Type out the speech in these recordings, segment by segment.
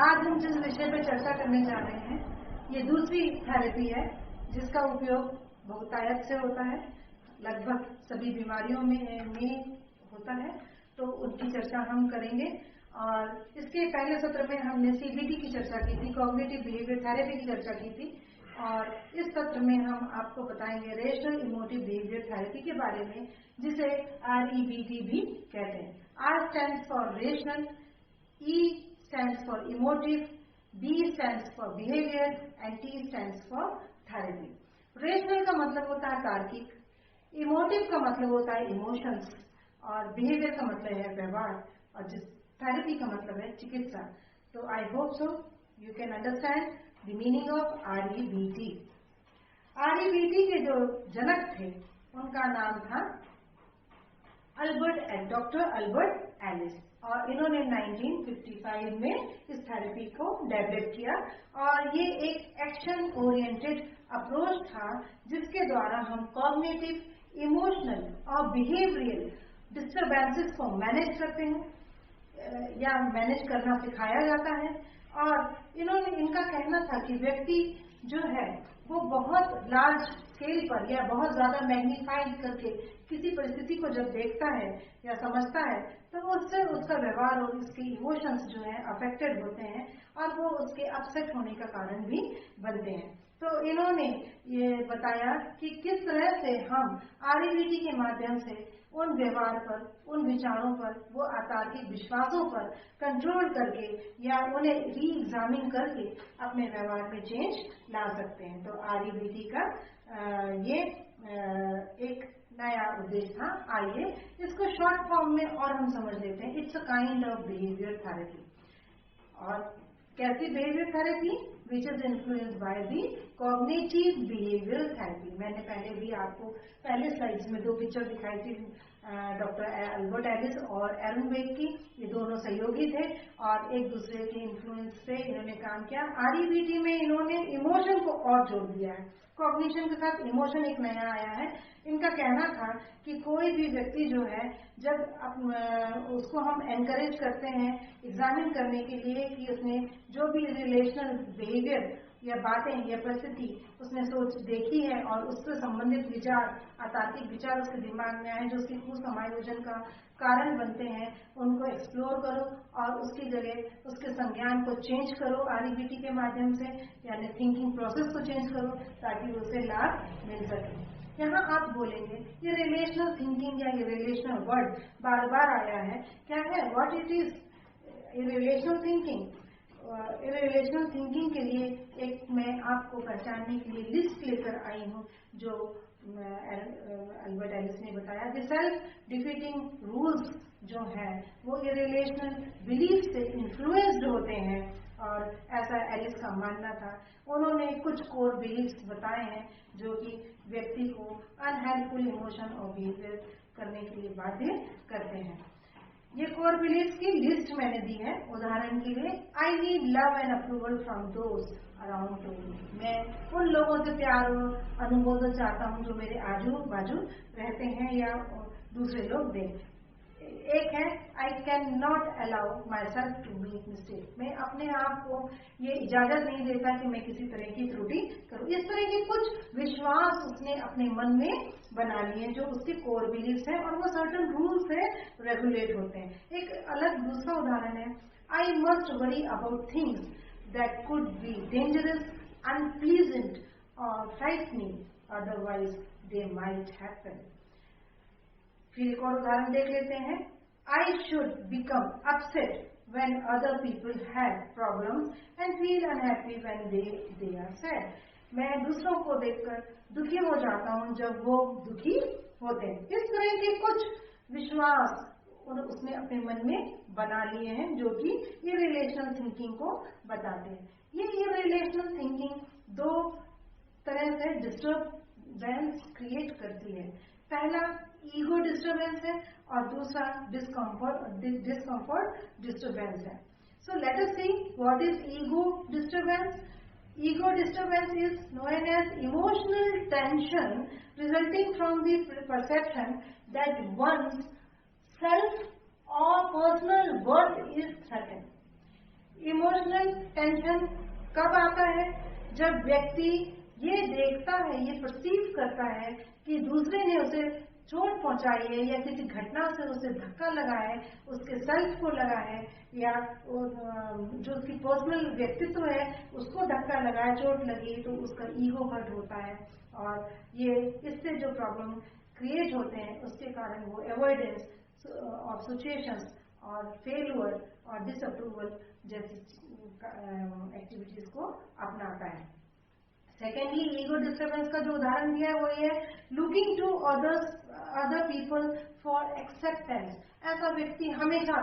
आज हम जिस विषय पर चर्चा करने जा रहे हैं ये दूसरी थेरेपी है जिसका उपयोग बहुतायत से होता है, लगभग सभी बीमारियों में होता है। तो उनकी चर्चा हम करेंगे। और इसके पहले सत्र में हमने CBT की चर्चा की थी, कॉग्निटिव बिहेवियर थेरेपी की चर्चा की थी। और इस सत्र में हम आपको बताएंगे रेशनल इमोटिव बिहेवियर थेरेपी के बारे में, जिसे REBT भी कहते हैं। R stands for rational, E stands for emotive, B stands for behavior and T stands for therapy। Rational का मतलब होता है तार्किक, इमोटिव का मतलब होता है इमोशंस और बिहेवियर का मतलब है व्यवहार, और जिस थेरेपी का मतलब है चिकित्सा। तो I hope so you can understand the meaning of REBT। REBT के जो जनक थे उनका नाम था डॉक्टर अल्बर्ट एलिस, और इन्होंने 1955 में इस थेरेपी को डेवलप किया। और ये एक एक्शन ओरिएंटेड अप्रोच था जिसके द्वारा हम कॉग्निटिव, इमोशनल और बिहेवियरल डिस्टर्बेंसेस को मैनेज करते हैं या मैनेज करना सिखाया जाता है। और इनका कहना था कि व्यक्ति जो है वो बहुत लार्ज स्केल पर या बहुत ज्यादा मैग्नीफाइड करके किसी परिस्थिति को जब देखता है या समझता है तो उससे उसका व्यवहार और उसके इमोशंस जो है अफेक्टेड होते हैं और वो उसके अपसेट होने का कारण भी बनते हैं। तो इन्होंने ये बताया कि किस तरह से हम REBT के माध्यम से उन व्यवहार पर, उन विचारों पर, वो अतार्किक विश्वासों पर कंट्रोल करके या उन्हें री एग्जामिन करके अपने व्यवहार में चेंज ला सकते हैं। तो REBT का ये एक नया उद्देश्य था। आइए इसको शॉर्ट फॉर्म में और हम समझ लेते हैं। It's a kind of behaviour therapy. और कैसी behaviour therapy? Which is influenced by the cognitive behaviour therapy. मैंने पहले भी आपको पहले स्लाइड्स में 2 पिक्चर दिखाई थी डॉक्टर अल्बर्ट एलिस और एरन वेग की। ये दोनों सहयोगी थे और एक दूसरे के इन्फ्लुएंस से इन्होंने काम किया। REBT में इन्होंने इमोशन को और जोड़ दिया है, कॉग्निशन के साथ इमोशन एक नया आया है। इनका कहना था कि कोई भी व्यक्ति जो है जब उसको हम एनकरेज करते हैं एग्जामिन करने के लिए कि उसने जो भी रिलेशनल बिहेवियर या बातें या परिस्थिति उसने सोच देखी है और उससे संबंधित विचार, अतार्किक विचार उसके दिमाग में आए जो उसकी कुसमायोजन का कारण बनते हैं, उनको एक्सप्लोर करो और उसकी जगह उसके संज्ञान को चेंज करो REBT के माध्यम से, यानी थिंकिंग प्रोसेस को चेंज करो ताकि उसे लाभ मिल सके। यहाँ आप बोलेंगे ये रिलेशनल थिंकिंग या ये रिलेशनल वर्ड बार बार आया है, क्या है, what it is relational thinking? Relational thinking के लिए एक मैं आपको पहचानने के लिए लिस्ट लेकर आई हूँ जो अल्बर्ट एलिस ने बताया। द सेल्फ डिफीटिंग रूल्स जो है वो इरिलेशनल बिलीफ से इन्फ्लुएंस्ड होते हैं, और ऐसा एलिस का मानना था। उन्होंने कुछ कोर बिलीफ्स बताए हैं जो कि व्यक्ति को अनहेल्पफुल इमोशन और बिहेवियर करने के लिए बाध्य करते हैं। ये कोर बिलीफ्स की लिस्ट मैंने दी है। उदाहरण के लिए, I need love and approval from those around me. मैं उन लोगों से प्यार और अनुमोदन चाहता हूँ जो मेरे आजू बाजू रहते हैं या दूसरे लोग दें। एक है, I can not allow my self to make mistake. मैं अपने आप को ये इजाजत नहीं देता कि मैं किसी तरह की त्रुटि करूं। इस तरह के कुछ विश्वास उसने अपने मन में बना लिए जो उसके कोर बिलीफ्स हैं और वो सर्टन रूल से रेगुलेट होते हैं। एक अलग दूसरा उदाहरण है, I must worry about things that could be dangerous, unpleasant और frightening, otherwise they might happen. फिर एक और उदाहरण देख लेते हैं, I should become upset when other people have problems and feel unhappy when they are sad। मैं दूसरों को देखकर दुखी हो जाता हूँ जब वो दुखी होते हैं। इस तरह के कुछ विश्वास उसने अपने मन में बना लिए हैं जो कि इरिलेशनल थिंकिंग को बताते हैं। ये इरिलेशनल थिंकिंग 2 तरह से डिस्टर्बेंस क्रिएट करती है। पहला ईगो डिस्टर्बेंस है और दूसरा डिस्कम्फर्ट डिस्टर्बेंस है। So let us see what is ego disturbance. Ego disturbance is known as emotional tension resulting from the perception that one's self और personal worth is threatened. Emotional tension कब आता है? जब व्यक्ति ये देखता है, ये परसीव करता है कि दूसरे ने उसे चोट पहुंचाई है या किसी घटना से उसे धक्का लगा है, उसके सेल्फ को लगा है, या जो उसकी पर्सनल व्यक्तित्व है उसको धक्का लगा है, चोट लगी, तो उसका ईगो हर्ट होता है। और ये इससे जो प्रॉब्लम क्रिएट होते हैं उसके कारण वो अवॉइडेंस ऑफ सिचुएशंस और फेलियर और डिसअप्रूवल जैसी एक्टिविटीज को अपनाता है। सेकेंडली, ईगो डिस्टर्बेंस का जो उदाहरण दिया है वो ये है, looking to other people for acceptance. ऐसा व्यक्ति हमेशा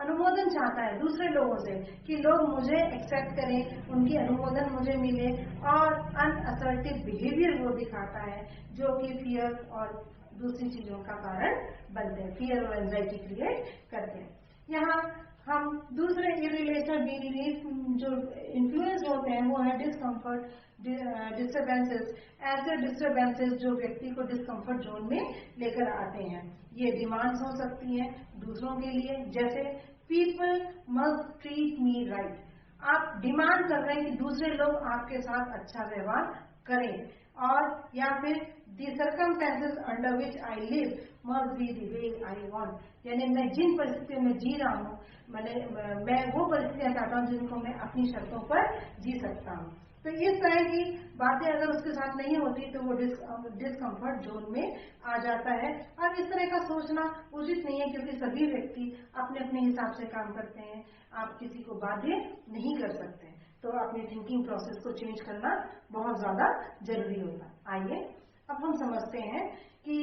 अनुमोदन चाहता है दूसरे लोगों से कि लोग मुझे एक्सेप्ट करें, उनकी अनुमोदन मुझे मिले, और अनअसर्टिव बिहेवियर वो दिखाता है जो कि फियर और दूसरी चीजों का कारण बनते हैं, फियर और एंजाइटी क्रिएट करते हैं। यहाँ हम दूसरे इरिलेशनल बिलीफ जो इन्फ्लुएंस होते हैं वो है डिस्कम्फर्ट, डिस्टर्बेंसेस। ऐसे डिस्टर्बेंसेस जो व्यक्ति को डिस्कम्फर्ट जोन में लेकर आते हैं, ये डिमांड्स हो सकती हैं दूसरों के लिए, जैसे people must treat me right. आप डिमांड कर रहे हैं कि दूसरे लोग आपके साथ अच्छा व्यवहार करें, और या फिर the circumstances under which I live must be the way I want, यानी मैं जिन परिस्थितियों में जी रहा हूँ मैं वो परिस्थितियां चाहता हूँ जिनको मैं अपनी शर्तों पर जी सकता हूँ। तो इस तरह की बातें अगर उसके साथ नहीं होती तो वो डिस्कम्फर्ट जोन में आ जाता है। और इस तरह का सोचना उचित नहीं है, क्योंकि सभी व्यक्ति अपने अपने हिसाब से काम करते हैं, आप किसी को बाध्य नहीं कर सकते, तो अपनी थिंकिंग प्रोसेस को चेंज करना बहुत ज्यादा जरूरी होता। आइए अब हम समझते हैं कि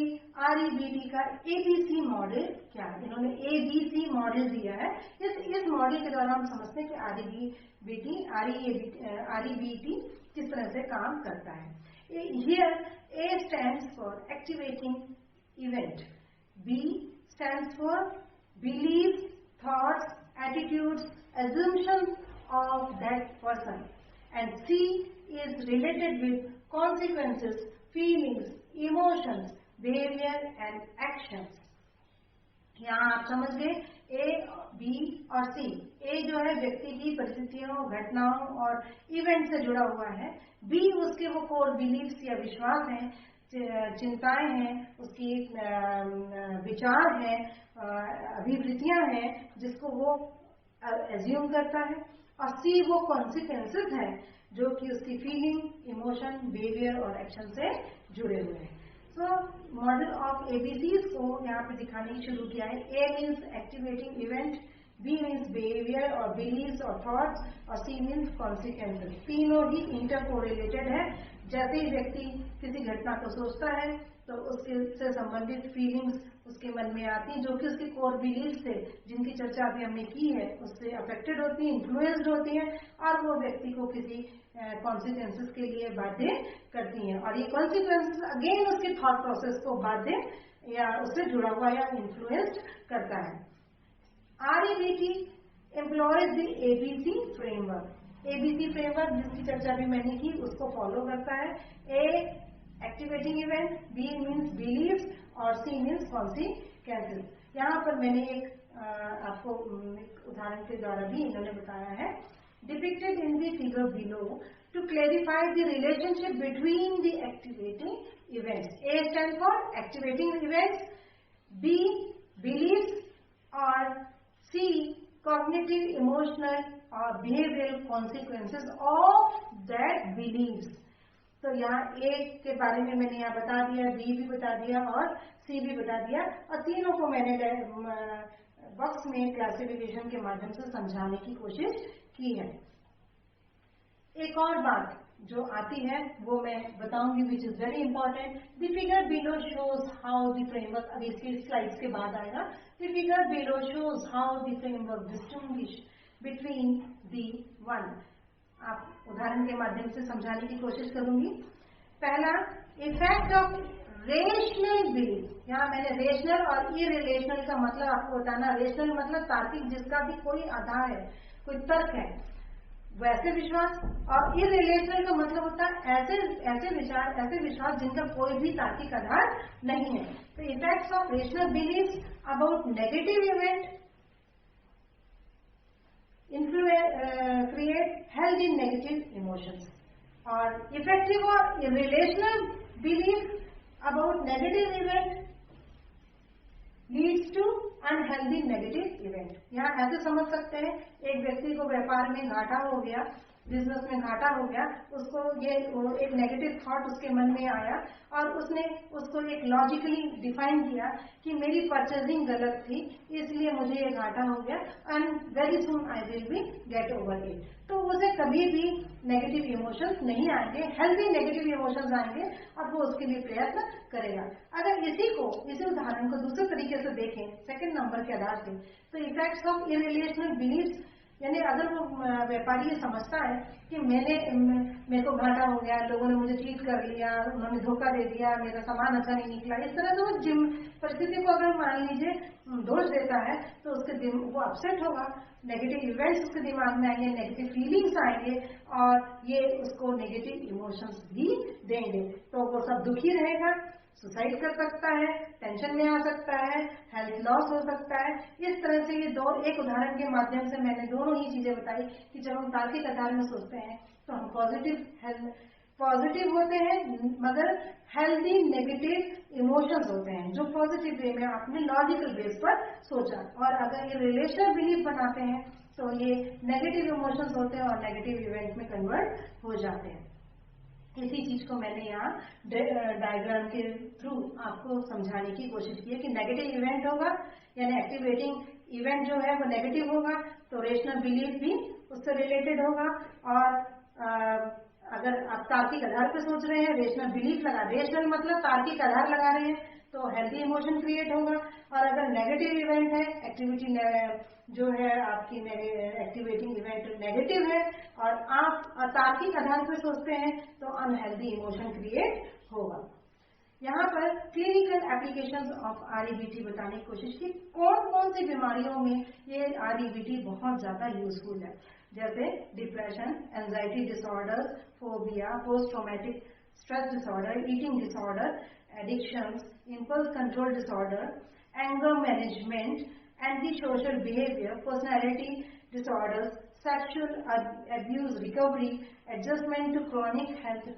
REBT का ABC मॉडल क्या है। इन्होंने ABC मॉडल दिया है। इस मॉडल के द्वारा हम समझते हैं कि REBT किस तरह से काम करता है। Here A stands for activating event, B stands for beliefs, thoughts, attitudes, assumptions of that person, and C is related with consequences, feelings, emotions, behavior and actions. यहाँ आप समझ गए A, B और C। A जो है व्यक्ति की परिस्थितियों, घटनाओं और इवेंट से जुड़ा हुआ है। B उसके वो कोर बिलीफ्स या विश्वास हैं, चिंताएं हैं, उसकी विचार हैं, अभिवृत्तियां हैं जिसको वो एज्यूम करता है। और C वो कॉन्सिक्वेंसेस है जो कि उसकी फीलिंग, इमोशन, बिहेवियर और एक्शन से जुड़े हुए हैं। तो मॉडल ऑफ ABCs को यहाँ पे दिखाने शुरू किया है। A means activating event, B means behaviour और बिलीव्स और थॉट्स, और C मीन्स कॉन्सिक्वेंसेस। तीनों ही इंटरकोरिलेटेड है। जैसे ही व्यक्ति किसी घटना को सोचता है तो उसके से संबंधित फीलिंग्स उसके मन में आती हैं, जो कि उसके कोर बिलीफ से, जिनकी चर्चा अभी हमने की है, उससे अफेक्टेड होती हैं, इन्फ्लुएंस्ड होती हैं, और वो व्यक्ति को किसी कॉन्सिक्वेंसेस के लिए बाध्य करती हैं। और ये कॉन्सिक्वेंसेस अगेन उसके थॉट प्रोसेस को बाध्य या उससे जुड़ा हुआ या इन्फ्लुएंस्ड करता है। REBT employees the ABC framework. ABC framework जिसकी चर्चा भी मैंने की उसको फॉलो करता है। A activating event, B means beliefs और C मीन्स कॉन्सिक्वेंसेस। यहाँ पर मैंने आपको उदाहरण के द्वारा भी इन्होंने बताया है। Depicted in the figure below to clarify the relationship between the activating events. A stands for activating events, B beliefs और C cognitive, emotional और behavioral consequences of that beliefs. तो यहाँ A के बारे में मैंने यहाँ बता दिया, B भी बता दिया और C भी बता दिया, और तीनों को मैंने बॉक्स में क्लासिफिकेशन के माध्यम से समझाने की कोशिश की है। एक और बात जो आती है वो मैं बताऊंगी, which is very important. The figure below shows how the framework, अभी इसकी स्लाइड्स के बाद आएगा। The figure below shows how the framework distinguish between the one. आप उदाहरण के माध्यम से समझाने की कोशिश करूंगी। पहला, इफेक्ट ऑफ रेशनल बिलीफ। यहाँ मैंने रेशनल और इरिलेशनल का मतलब आपको बताना। रेशनल मतलब तार्किक, जिसका भी कोई आधार है, कोई तर्क है, वैसे विश्वास। और इरिलेशनल का मतलब होता है ऐसे विश्वास जिनका कोई भी तार्किक आधार नहीं है। तो effects of rational belief about negative event held in negative emotions. और effective और relational belief about negative event leads to unhealthy negative event. यहाँ ऐसे समझ सकते हैं, एक व्यक्ति को व्यापार में घाटा हो गया, बिजनेस में घाटा हो गया, उसको ये एक नेगेटिव थॉट उसके मन में आया और उसने उसको एक लॉजिकली डिफाइन किया कि मेरी परचेजिंग गलत थी, इसलिए मुझे ये घाटा हो गया and very soon I will be get over it. तो उसे कभी भी नेगेटिव इमोशंस नहीं आएंगे, हेल्दी नेगेटिव इमोशंस आएंगे और वो उसके लिए प्रयत्न करेगा. अगर इसी उदाहरण को दूसरे तरीके से देखें, सेकंड नंबर के आधार से, तो इफेक्ट्स ऑफ इरिलेशनल बिलीव्स, यानी अगर वो व्यापारी ये समझता है कि मेरे को घाटा हो गया, लोगों ने मुझे चीट कर लिया, उन्होंने धोखा दे दिया, मेरा सामान अच्छा नहीं निकला, इस तरह से वो परिस्थिति को अगर मान लीजिए दोष देता है, तो उसके वो अपसेट होगा, नेगेटिव इवेंट्स उसके दिमाग में आएंगे, नेगेटिव फीलिंग्स आएंगे और ये उसको नेगेटिव इमोशंस भी देंगे. तो वो सब दुखी रहेगा, सुसाइड कर सकता है, टेंशन में आ सकता है, हेल्थ लॉस हो सकता है. इस तरह से ये एक उदाहरण के माध्यम से मैंने दोनों ही चीजें बताई कि जब हम तार्किक आधार में सोचते हैं तो हम पॉजिटिव होते हैं, मगर हेल्दी नेगेटिव इमोशंस होते हैं जो पॉजिटिव वे में आपने लॉजिकल बेस पर सोचा. और अगर ये रिलेशनल बिलीफ बनाते हैं तो ये नेगेटिव इमोशंस होते हैं और नेगेटिव इवेंट में कन्वर्ट हो जाते हैं. इसी चीज को मैंने यहाँ डायग्राम के थ्रू आपको समझाने की कोशिश की है कि नेगेटिव इवेंट होगा, यानी एक्टिवेटिंग इवेंट जो है वो नेगेटिव होगा, तो रेशनल बिलीफ भी उससे रिलेटेड होगा. और अगर आप तार्किक आधार पे सोच रहे हैं, रेशनल बिलीफ रेशनल मतलब तार्किक आधार लगा रहे हैं, तो हेल्दी इमोशन क्रिएट होगा. और अगर नेगेटिव इवेंट है, एक्टिविटी जो है आपकी एक्टिवेटिंग इवेंट नेगेटिव है और आप तार्किक आधार पर सोचते हैं, तो अनहेल्दी इमोशन क्रिएट होगा. यहाँ पर क्लिनिकल एप्लीकेशंस ऑफ REBT बताने की कोशिश की. कौन कौन सी बीमारियों में ये REBT बहुत ज्यादा यूजफुल है, जैसे depression, anxiety disorders, phobia, post traumatic stress disorder, eating disorder, addictions, impulse control disorder, anger management, antisocial behavior, personality disorders, sexual abuse recovery, adjustment to chronic health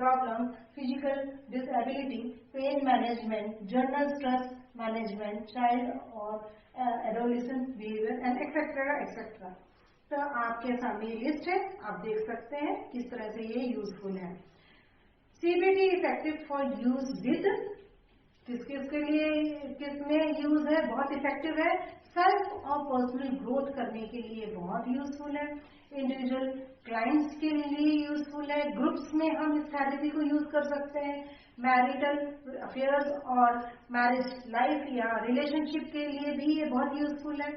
problems, physical disability, pain management, general stress management, child or adolescent behavior and etc. तो आपके सामने list है, आप देख सकते हैं किस तरह से ये यूजफुल है. CBT effective for use with, किसके लिए किसमें यूज है, बहुत इफेक्टिव है. सेल्फ और पर्सनल ग्रोथ करने के लिए बहुत यूजफुल है. इंडिविजुअल क्लाइंट्स के लिए यूजफुल है. ग्रुप्स में हम इस थेरेपी को यूज कर सकते हैं. मैरिटल अफेयर्स और मैरिज लाइफ या रिलेशनशिप के लिए भी ये बहुत यूजफुल है.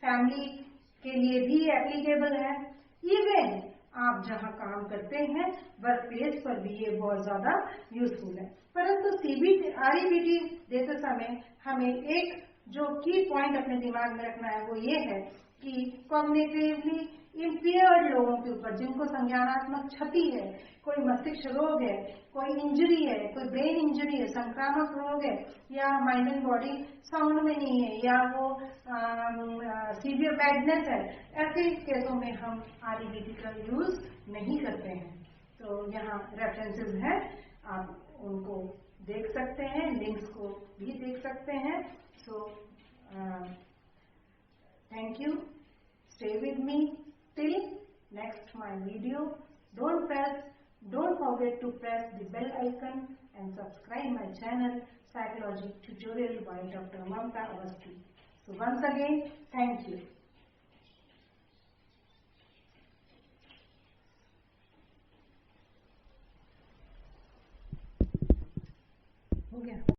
फैमिली के लिए भी एप्लीकेबल है. इवन आप जहां काम करते हैं वर्क प्लेस पर भी ये बहुत ज्यादा यूजफुल है. परंतु REBT देते समय हमें एक जो की पॉइंट अपने दिमाग में रखना है वो ये है कि कॉग्निटिवली इम्पेयर्ड लोगों के ऊपर, जिनको संज्ञानात्मक क्षति है, कोई मस्तिष्क रोग है, कोई इंजरी है, कोई ब्रेन इंजरी है, संक्रामक रोग है, या माइंड एंड बॉडी साउंड में नहीं है, या वो सीवियर बैडनेस है, ऐसे केसों में हम REBT का यूज नहीं करते हैं. तो यहाँ रेफरेंसेस हैं, आप उनको देख सकते हैं, लिंक्स को भी देख सकते हैं. So thank you. Stay with me till next my video. Don't forget to press the bell icon and subscribe my channel Psychology Tutorial by Dr. Mamta Awasthi. So once again, thank you. हो गया.